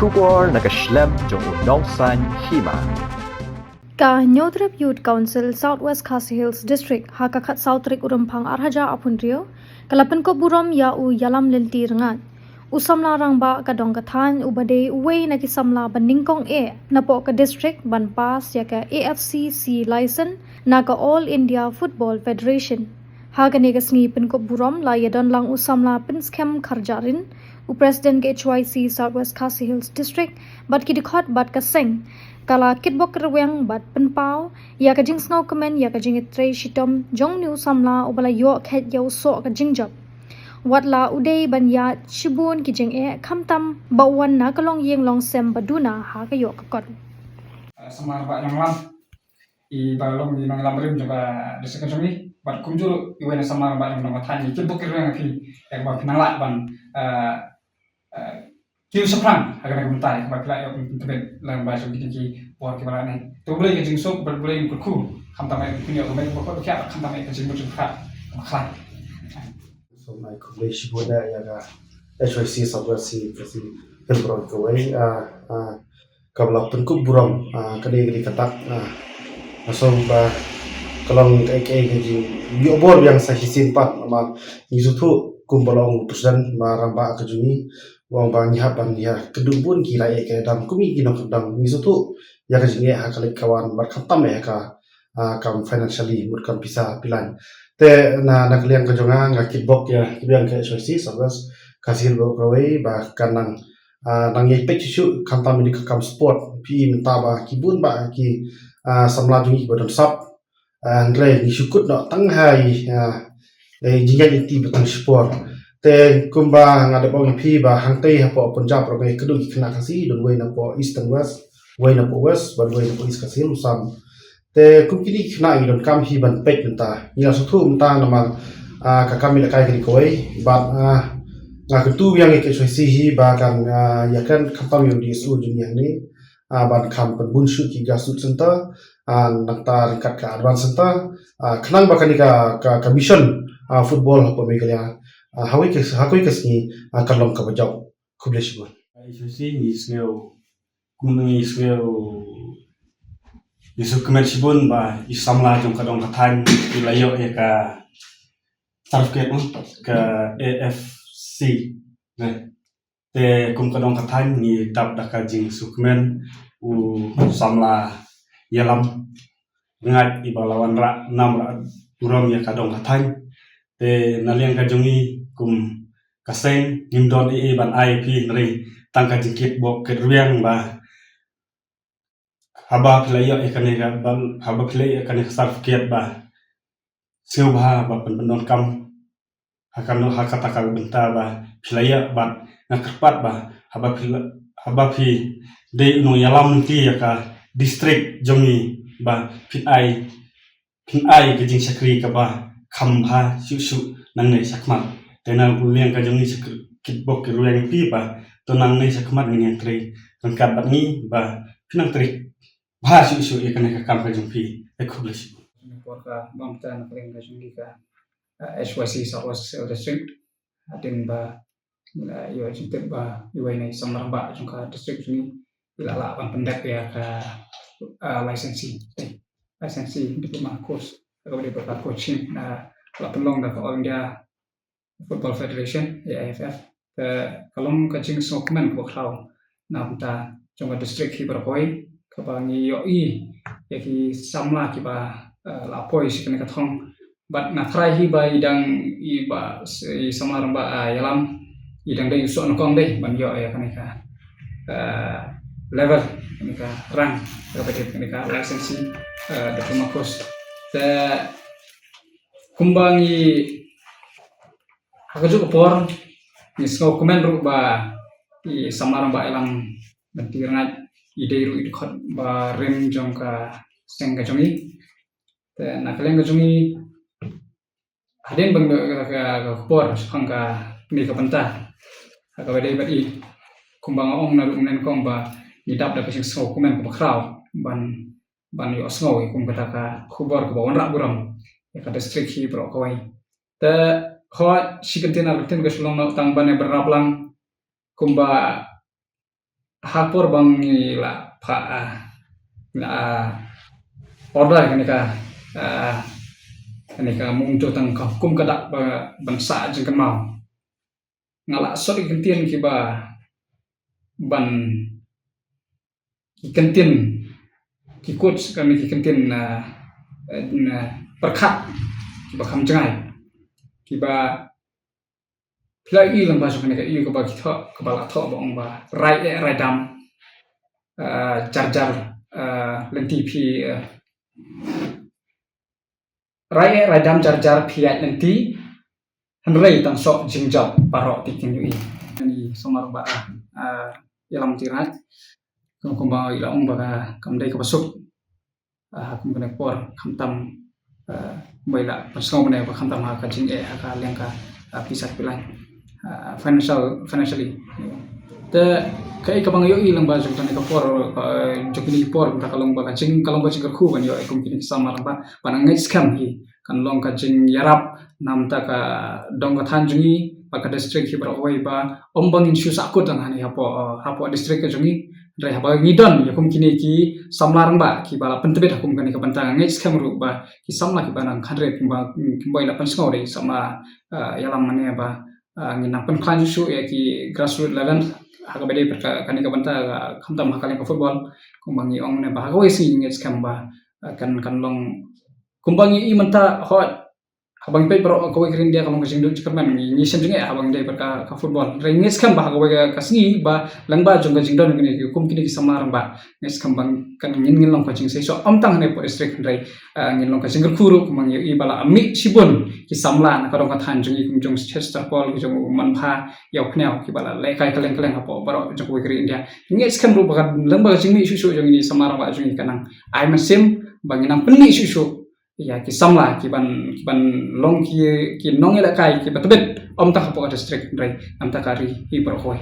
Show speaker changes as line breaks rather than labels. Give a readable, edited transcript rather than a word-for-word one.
Shubor nakaslem jong unongsan hima.
Ka Nyotrep Youth Council Southwest Khasi Hills District hakakat Southrik Urumpang Arhaja Apunrio kalapan ko burom ya u yalam lenti rengat usamla rangba kadong kathan ubade uwe nakisamla baningkong napo ka district ban pass ya ka AFCC license na ka All India Football Federation hagane ka sngi pen ko burom la yadon lang usamla pen scam kharjarin u president ke HYC Southwest Khasi Hills District bat ki dikhot bat ka seng kala kitbok kerweng bat penpau ya ka jing snow komen ya ka jing tre shitom jong new samla obala yo khet yo so ka jing job watla udei ban ya chibun ki jing khamtam bawan na kalong yeng long sem baduna ha ka yo ka kot
sama Pak Nyonglam I balong di nang lamrim juga desakan sumi bat kunjul iwena sama Pak Nyonglam thani kitbok kerweng api yang ba pinala ban kiu seprang agar mentai bakla yo tebet lang ba so gidi por ke barane to boleh ke jingsok ber boleh ku ku kham tamai punya ko mai ko kya kham tamai ke jingmu jingkha maklan
so mai ko le shi boda ya ga HYC Southwest kasi helbron ko wai kabla pun ku buram kali katak so ba kalong kai ke ji yo bor yang sa hisin pat ma izutu kumbalong tusan maramba ka juni wang bang ban ya kedubun kira ke dam kumi kinong kedam mizutu ya ka jinge ha kali kawan bar khatam ya ka kam financially mur kam bisa pilan te na kliang ka jonga nga kitbok ya kibiang ke HYC sabas kasil bo kawai ba kanang nang ye pechu khantam ni ka kam sport pi minta ba kibun ba ki samla jungi bodon sap ngle ni syukut no tang hai jinga inti betang sport te kumba ngade bong pi ba hangtei hapo Punjab ro ngai kedu kena kasi don wei na po east and west wei na po west ban wei na po east kasi usam te kumkini kena i don kam hi ban pek nta nya su thu nta na ma ka kami la kai kri koi ba nga ketu yang ke HYC hi ba kan ya kan kampam yo di su dunia ni ban kam pen bun shu ki ga su center nakta ringkat ka advance center khnang ba kani ka mission football hapo megalya hakui kesni kalong ka bajau kublesh bon
HYC ni sneo kumngi sneo isu kemershibun ba isamla jong kadong kathan ilayo ya ka target ka AFC ne te kum kadong kathan ni tap daka jing sukmen u samla yalam ngat ibalawan ra nam ra uram ya kadong kathan te naliang kajongi kum kaseng nimdon ban IP nri tangka jikit bok kerwiang ba haba playa ekane ga bal haba playa ekane sarfkiat ba siubha ba pendon kam hakano hakataka benta ba playa ba nakrpat ba haba pi de no yalam ti ka district jongi ba pin ai ke jing sakri ka ba khambha su nang nei sakmat tenang uliang ka jongi kitbok ke ruang pi ba to nang nei sakmat ni entri rangkat bat ni ba pinang tri ba su ya kana ka kam ka jong pi ekublis
por ka bang tan kring ka jungi ka HYC Southwest District adin ba yo jinte ba iwai nei samrang ba jong ka district ni ila la ban pendak ya ka lisensi diploma course ka boleh berkat coaching la pelong da All India Football Federation AIFF kalong kacing sokmen ko klau na ta jong district hi berkoi ka bangi yo ya ki samla ki ba la poi sikne ka thong bat na thrai hi ba idang I ba samar ba yalam idang dai so kong dai ban yo ya kan ka level kan ka rank ka ka lisensi diploma course kumbangi aku juga por ni sko komen ru ba I samar ba elang bentirngat ide ru idkhot ba rem jong ka seng ka jongi te nakaleng ka jongi aden bang ka por hangka ni ka penta ka bade badi kumbang ong na lunen kong ba ni dap da kesing sko komen ko bakrau ban yo sngo kum kata ka khubor ko ba onra buram ya ka district hi pro kawai te ho sikentina lutin ka sulong na tang ban beraplang kumba hapor bang la pa order kan ka muncul tang ka hukum kada bangsa jeng kan mau ngala sorry kentien ki ba ban kentien ki coach kami ki kentien perkat ki ba kham jangai ki ba plai i lang ba so kan ka i ko ba ki tho ka ba la tho bong ba rai dam jar lenti pi rai dam jar piat lenti henrei tang sok jingjap parok tikin yui ni somar ba yalam tirat kum ba ila ong ba kam dai ka basuk kum kena por kam tam baila pasong ne ba kam tam ha ka jing ka leng ka pisat pilan financially te kai ka bang yoi lang ba jong tan ka por jokini por ka kalong ba ka jing kalong ba jing ka khu ban yo kum kini samar ba panangai scam hi kan long ka jing yarap nam ta ka dong ka than jungi pa ka district hi bra oi ba ombang in shu sakut ang hani hapo district ka jungi rai haba ngidon ya kum kini ki samlarang ba ki bala pentebet kum kani ka bantang ngai scam ru ba ki samla ki banang khadre kimba kimbai la pansngau dei sama yalam mane ba nginang pen klan shu ya ki grassroots level haga bede perka kani ka banta khamtam hakale ka football kumbangi ong ne ba haga wesi ngai scam ba kan long kumbangi i manta hot habang pe pro ko krin dia kalong kasing dun cikerman ni senjung habang dai perka ka football rengis kan ba ko ka kasngi ba langba jong kasing dun ni kum kini samarang ba nes kambang kan ngin long kasing sei so amtang ne po district rai ngin long kasing kuru kumang i bala ami sibun ki samla na ka dong ka than jong i kum jong chester pol ki jong manpha yaw knyaw ki bala le kai kaleng hapo baro jong ko krin dia ngis kan ru ba langba kasing mi susu jong ni samarang ba jong i kanang ai masim banginang penni susu ya ki samla ki ban long ki nong ila kai ki batbet om ta ko district rai am ta kari hi pro khoi